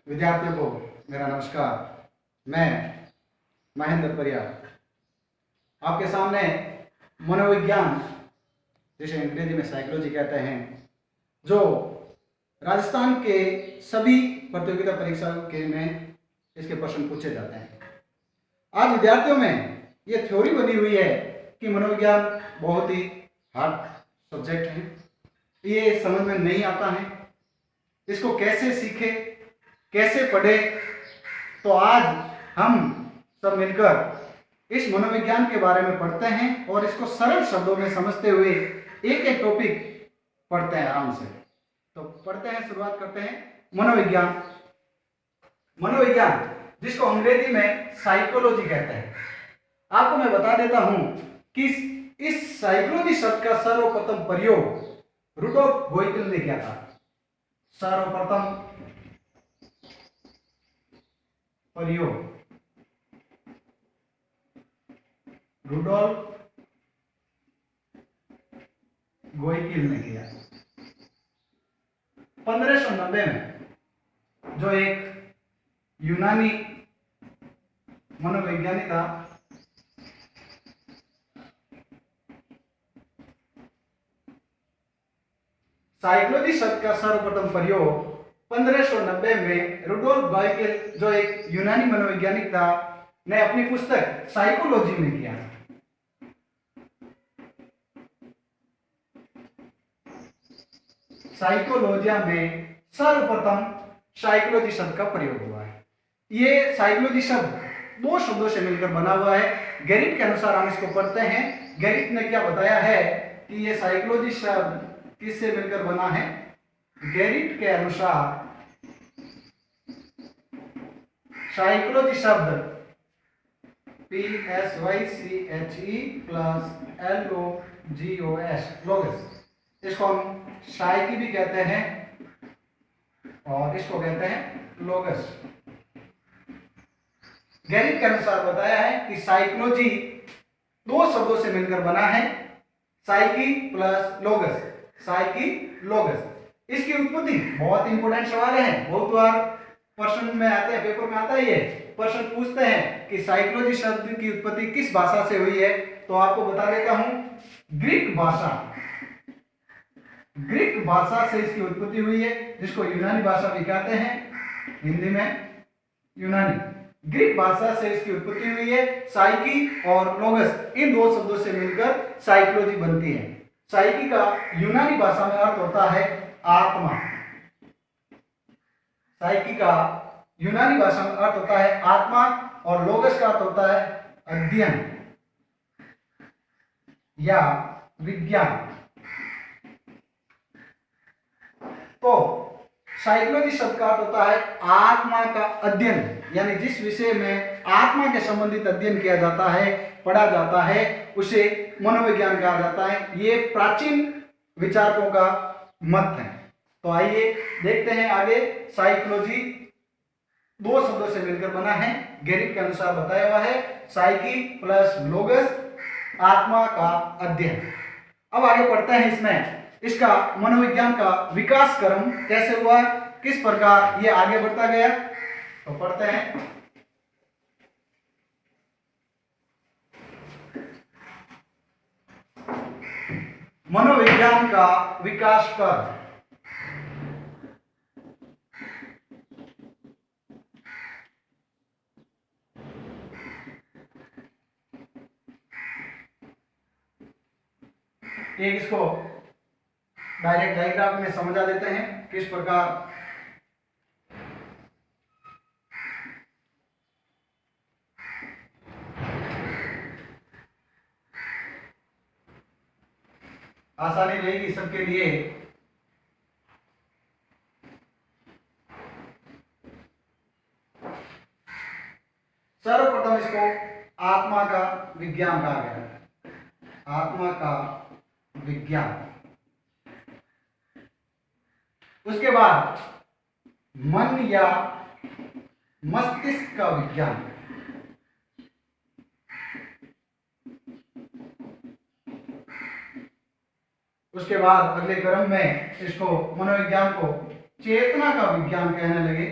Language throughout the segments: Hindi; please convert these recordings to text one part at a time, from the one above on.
विद्यार्थियों को मेरा नमस्कार। मैं महेंद्र परियार आपके सामने मनोविज्ञान, जिसे अंग्रेजी में साइकोलॉजी कहते हैं, जो राजस्थान के सभी प्रतियोगिता परीक्षाओं के में इसके प्रश्न पूछे जाते हैं। आज विद्यार्थियों में ये थ्योरी बनी हुई है कि मनोविज्ञान बहुत ही हार्ड सब्जेक्ट है, ये समझ में नहीं आता है, इसको कैसे सीखे, कैसे पढ़े। तो आज हम सब मिलकर इस मनोविज्ञान के बारे में पढ़ते हैं और इसको सरल शब्दों में समझते हुए एक एक टॉपिक पढ़ते हैं आराम से। तो पढ़ते हैं, शुरुआत करते हैं। मनोविज्ञान, मनोविज्ञान जिसको अंग्रेजी में साइकोलॉजी कहते हैं। आपको मैं बता देता हूं कि इस साइकोलॉजी शब्द का सर्वप्रथम प्रयोग रुडोल्फ गोइटिल ने किया था। सर्वप्रथम प्रयोग रुडोल्फ गोइटिल ने किया 1590 में। जो एक यूनानी मनोवैज्ञानिक था, साइकोलॉजी शब्द का सर्वप्रथम प्रयोग 1590 में रुडोल्फ गोइटिल, जो एक यूनानी मनोवैज्ञानिक था, ने अपनी पुस्तक साइकोलॉजी में किया। साइकोलॉजिया में सर्वप्रथम साइकोलॉजी शब्द का प्रयोग हुआ है। ये साइकोलॉजी शब्द दो शब्दों से मिलकर बना हुआ है। गैरिट के अनुसार हम इसको पढ़ते हैं। गैरिट ने क्या बताया है कि ये साइकोलॉजी शब्द किससे मिलकर बना है। गैरिट के अनुसार साइकोलॉजी शब्द PSYCHE प्लस LOGOS, लोगस, इसको हम साइकी भी कहते हैं और इसको कहते हैं लोगस। गैरिट के अनुसार बताया है कि साइकोलॉजी दो शब्दों से मिलकर बना है, साइकी प्लस लोगस, साइकी लोगस। इसकी उत्पत्ति बहुत इंपॉर्टेंट सवाल है, बहुत बार प्रश्न में आते हैं, पेपर में आता है। ये प्रश्न पूछते हैं कि साइकोलॉजी शब्द की उत्पत्ति किस भाषा से हुई है। तो आपको बता देता हूं, ग्रीक भाषा, ग्रीक भाषा से इसकी उत्पत्ति हुई है, जिसको यूनानी भाषा भी कहते हैं, हिंदी में यूनानी। ग्रीक भाषा से इसकी उत्पत्ति हुई है। साइकी और लोगस, इन दो शब्दों से मिलकर साइकोलॉजी बनती है। साइकी का यूनानी भाषा में अर्थ होता है आत्मा। साइकी का यूनानी भाषा में अर्थ होता है आत्मा और लोगस का अर्थ होता है अध्ययन या विज्ञान। तो साइकोलॉजी शब्द का अर्थ होता है आत्मा का अध्ययन, यानी जिस विषय में आत्मा के संबंधित अध्ययन किया जाता है, पढ़ा जाता है, उसे मनोविज्ञान कहा जाता है। ये प्राचीन विचारकों का मत है। तो आइए देखते हैं आगे। साइकोलॉजी दो शब्दों से मिलकर बना है, गैरिट के अनुसार बताया हुआ है, साइकी प्लस लोगस, आत्मा का अध्ययन। अब आगे पढ़ते हैं इसमें इसका मनोविज्ञान का विकास क्रम कैसे हुआ, किस प्रकार ये आगे बढ़ता गया। तो पढ़ते हैं। मनोविज्ञान का विकास क्रम। एक इसको डायरेक्ट डायग्राम में समझा देते हैं किस प्रकार आसानी रहेगी सबके लिए। सर्वप्रथम इसको आत्मा का विज्ञान कहा गया। आत्मा का विज्ञान। उसके बाद मन या मस्तिष्क का विज्ञान। उसके बाद अगले क्रम में इसको मनोविज्ञान को चेतना का विज्ञान कहने लगे।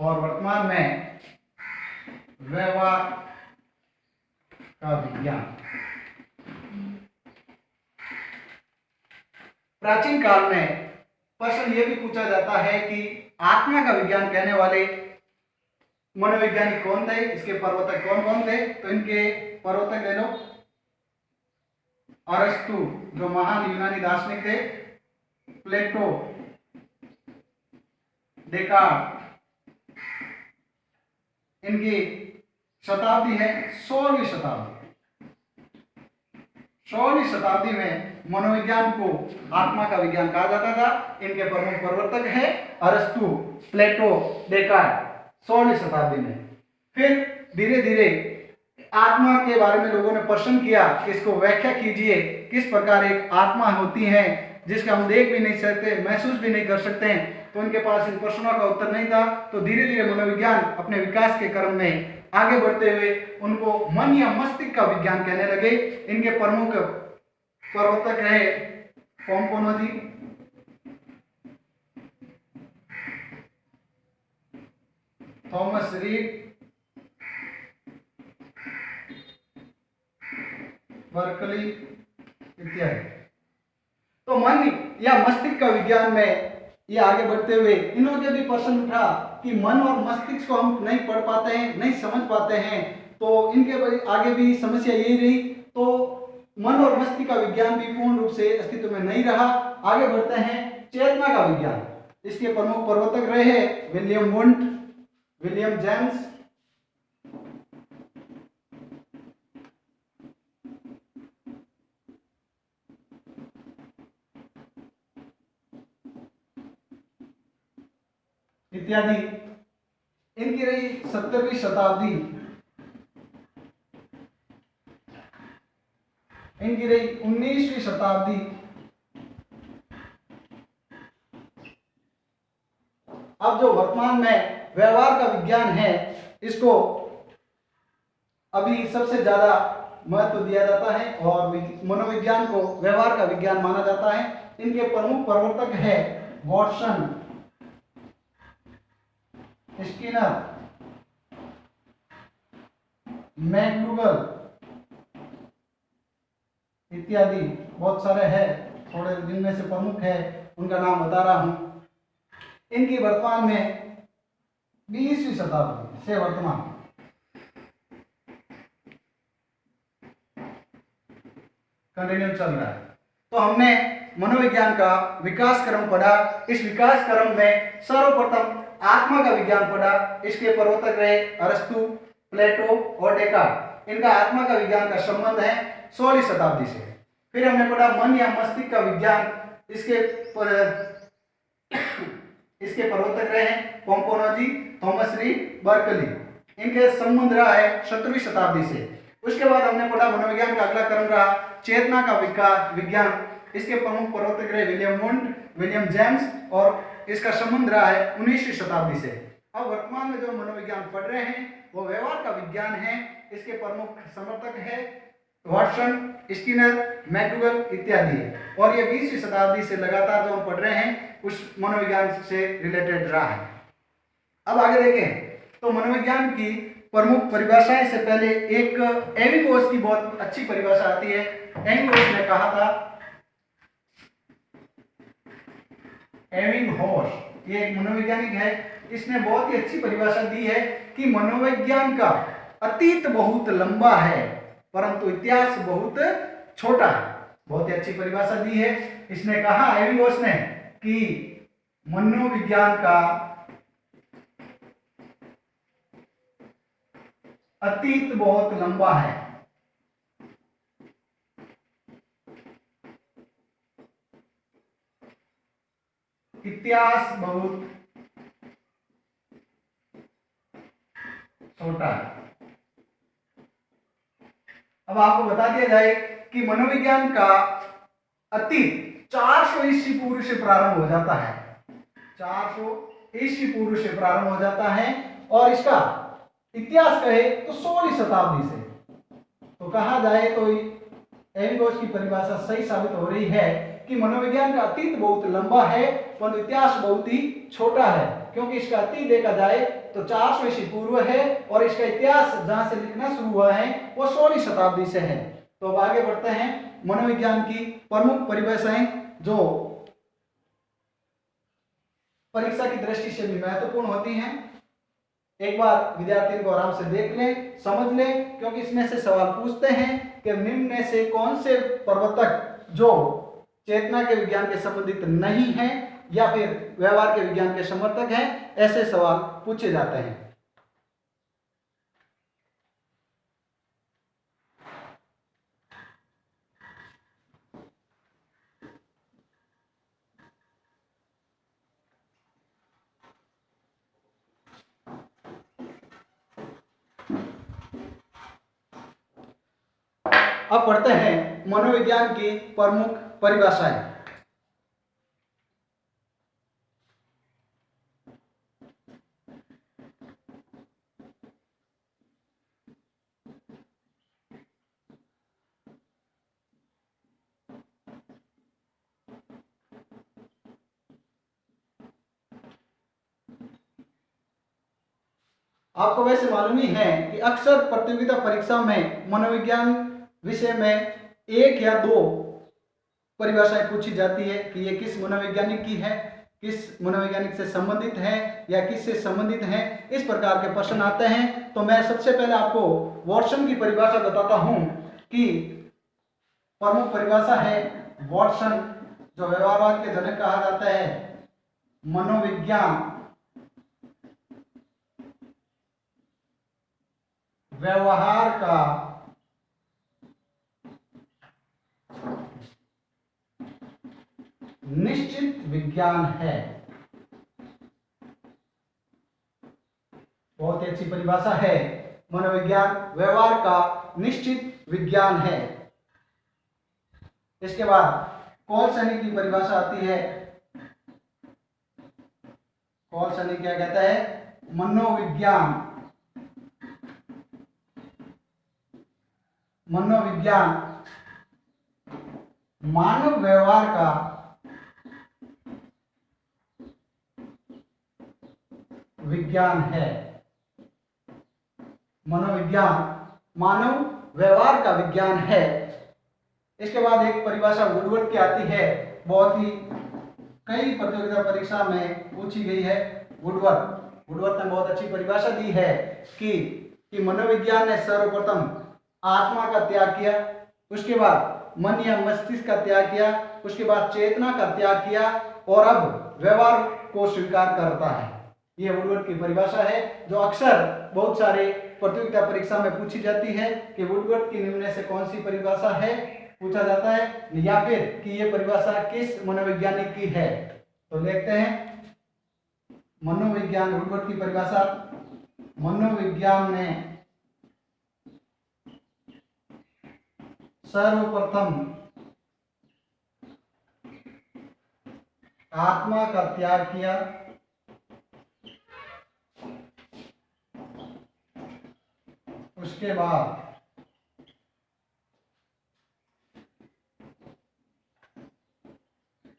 और वर्तमान में व्यवहार का विज्ञान। प्राचीन काल में प्रश्न यह भी पूछा जाता है कि आत्मा का विज्ञान कहने वाले मनोवैज्ञानिक कौन थे, इसके प्रवर्तक कौन कौन थे। तो इनके प्रवर्तक ले लो, अरस्तु जो महान यूनानी दार्शनिक थे, प्लेटो, डेकार्ट, इनकी शताब्दी है 16वीं शताब्दी। 16वीं शताब्दी में मनोविज्ञान को आत्मा का विज्ञान कहा जाता था। इनके प्रमुख प्रवर्तक है अरस्तु, प्लेटो, डेकार्ट 16वीं शताब्दी में। फिर धीरे धीरे आत्मा के बारे में लोगों ने प्रश्न किया कि इसको व्याख्या कीजिए, किस प्रकार एक आत्मा होती है जिसका हम देख भी नहीं सकते, महसूस भी नहीं कर सकते हैं। तो उनके पास इन प्रश्नों का उत्तर नहीं था। तो धीरे धीरे मनोविज्ञान अपने विकास के क्रम में आगे बढ़ते हुए उनको मन या मस्तिष्क का विज्ञान कहने लगे। इनके प्रमुख प्रवर्तक रहे पोम्पोनोजी, थॉमस रीड, बर्कली इत्यादि। तो मन या मस्तिष्क का विज्ञान में ये आगे बढ़ते हुए इन्होंने भी प्रश्न उठा कि मन और मस्तिष्क को हम नहीं पढ़ पाते हैं, नहीं समझ पाते हैं। तो इनके आगे भी समस्या यही रही। तो मन और मस्तिष्क का विज्ञान भी पूर्ण रूप से अस्तित्व में नहीं रहा। आगे बढ़ते हैं चेतना का विज्ञान। इसके प्रमुख प्रवर्तक रहे विलियम वुंट, विलियम जेम्स, इत्यादि। इनकी रही 17वीं शताब्दी, इनकी रही 19वीं शताब्दी। अब जो वर्तमान में व्यवहार का विज्ञान है, इसको अभी सबसे ज्यादा महत्व दिया जाता है और मनोविज्ञान को व्यवहार का विज्ञान माना जाता है। इनके प्रमुख प्रवर्तक है वॉटसन, स्किनर, मैकडूगल इत्यादि बहुत सारे हैं। थोड़े जिनमें से प्रमुख है उनका नाम बता रहा हूं। इनकी वर्तमान में 20वीं शताब्दी से वर्तमान कंटिन्यू चल रहा है। तो हमने मनोविज्ञान का विकास क्रम पढ़ा। इस विकास क्रम में सर्वप्रथम आत्मा का विज्ञान पढ़ा। इसके प्रवर्तक रहे अरस्तु, प्लेटो और डेकार्ट। इनका आत्मा का विज्ञान का संबंध है 16वीं शताब्दी से। फिर हमने पढ़ा मन या मस्तिष्क का विज्ञान। इसके प्रवर्तक रहे हैं पोम्पोनोजी, थॉमस रीड, बर्कली। इनके संबंध रहा है 17वीं शताब्दी से। उसके बाद हमने पढ़ा मनोविज्ञान का अगला क्रम रहा चेतना का विज्ञान। इसके प्रमुख प्रवर्तक रहे विलियम वुंट, विलियम जेम्स और इसका संबंध रहा है 19वीं शताब्दी से। अब वर्तमान में जो मनोविज्ञान पढ़ रहे हैं वो व्यवहार का विज्ञान है। इसके प्रमुख समर्थक है वॉटसन, स्किनर, मैकडूगल इत्यादि है। और ये 20वीं शताब्दी से लगातार जो हम पढ़ रहे हैं उस मनोविज्ञान से रिलेटेड रहा है। अब आगे देखें तो मनोविज्ञान की प्रमुख परिभाषाएं से पहले एक एविंगहोस की बहुत अच्छी परिभाषा आती है। एविंगहोस ने कहा था, एविंगहोस ये एक मनोवैज्ञानिक है, इसने बहुत ही अच्छी परिभाषा दी है कि मनोविज्ञान का अतीत बहुत लंबा है परंतु इतिहास बहुत छोटा है। बहुत ही अच्छी परिभाषा दी है। इसने कहा एविंगहोस ने कि मनोविज्ञान का अतीत बहुत लंबा है, इतिहास बहुत छोटा है। अब आपको बता दिया जाए कि मनोविज्ञान का अतीत 400 ईस्वी पूर्व से प्रारंभ हो जाता है। 400 ईस्वी पूर्व से प्रारंभ हो जाता है और इसका इतिहास कहे तो 16वीं शताब्दी से। तो कहा जाए तो एविंगहोस की परिभाषा सही साबित हो रही है कि कि मनोविज्ञान का अतीत बहुत लंबा है परंतु इतिहास बहुत ही छोटा है, क्योंकि इसका अतीत देखा जाए तो 400 ईस्वी पूर्व है और इसका इतिहास जहां से लिखना शुरू हुआ है वो 16वीं शताब्दी से है। तो अब आगे बढ़ते हैं। मनोविज्ञान की प्रमुख परिभाषाएं जो परीक्षा की दृष्टि से भी महत्वपूर्ण होती हैं, एक बार विद्यार्थी को आराम से देख लें, समझ लें, क्योंकि इसमें से सवाल पूछते हैं कि निम्न में से कौन से प्रवर्तक जो चेतना के विज्ञान के संबंधित नहीं है या फिर व्यवहार के विज्ञान के समर्थक हैं, ऐसे सवाल पूछे जाते हैं। अब पढ़ते हैं मनोविज्ञान की प्रमुख परिभाषाएं। आपको वैसे मालूम ही है कि अक्सर प्रतियोगिता परीक्षा में मनोविज्ञान विषय में एक या दो परिभाषाएं पूछी जाती है कि ये किस मनोवैज्ञानिक की है, किस मनोवैज्ञानिक से संबंधित है या किस से संबंधित है, इस प्रकार के प्रश्न आते हैं। तो मैं सबसे पहले आपको वॉटसन की परिभाषा बताता हूं कि प्रमुख परिभाषा है वॉटसन, जो व्यवहारवाद के जनक कहा जाता है। मनोविज्ञान व्यवहार का निश्चित विज्ञान है। बहुत ही अच्छी परिभाषा है। मनोविज्ञान व्यवहार का निश्चित विज्ञान है। इसके बाद कॉल्सनी की परिभाषा आती है। कॉल्सनी क्या कहता है? मनोविज्ञान मानव व्यवहार का विज्ञान है। मनोविज्ञान मानव व्यवहार का विज्ञान है। इसके बाद एक परिभाषा वुडवर्ड की आती है, बहुत ही कई प्रतियोगिता परीक्षा में पूछी गई है। वुडवर्ड ने बहुत अच्छी परिभाषा दी है कि मनोविज्ञान ने सर्वप्रथम आत्मा का त्याग किया, उसके बाद मन या मस्तिष्क का त्याग किया, उसके बाद चेतना का त्याग किया और अब व्यवहार को स्वीकार करता है। यह वुडवर्ड की परिभाषा है जो अक्सर बहुत सारे प्रतियोगिता परीक्षा में पूछी जाती है कि वुडवर्ड की निम्न में से कौन सी परिभाषा है, पूछा जाता है, या फिर कि यह परिभाषा किस मनोवैज्ञानिक की है। तो देखते हैं मनोविज्ञान वुडवर्ड की परिभाषा। मनोविज्ञान ने सर्वप्रथम आत्मा का त्याग किया, उसके बाद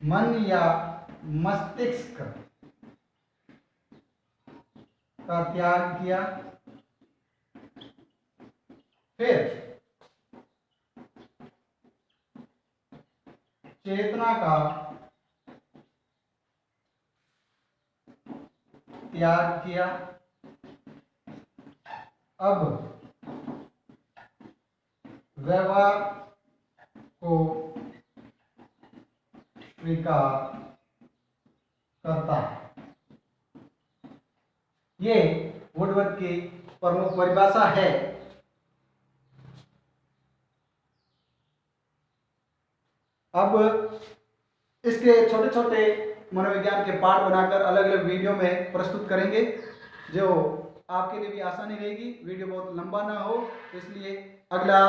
मन या मस्तिष्क का त्याग किया, फिर चेतना का त्याग किया। अब व्यवहार को स्वीकार करता है। ये वुडवर्ड की प्रमुख परिभाषा है। अब इसके छोटे छोटे मनोविज्ञान के पार्ट बनाकर अलग अलग वीडियो में प्रस्तुत करेंगे, जो आपके लिए भी आसानी रहेगी। वीडियो बहुत लंबा ना हो, इसलिए अगला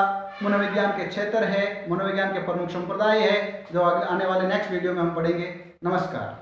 मनोविज्ञान के क्षेत्र है, मनोविज्ञान के प्रमुख संप्रदाय है, जो आने वाले नेक्स्ट वीडियो में हम पढ़ेंगे। नमस्कार।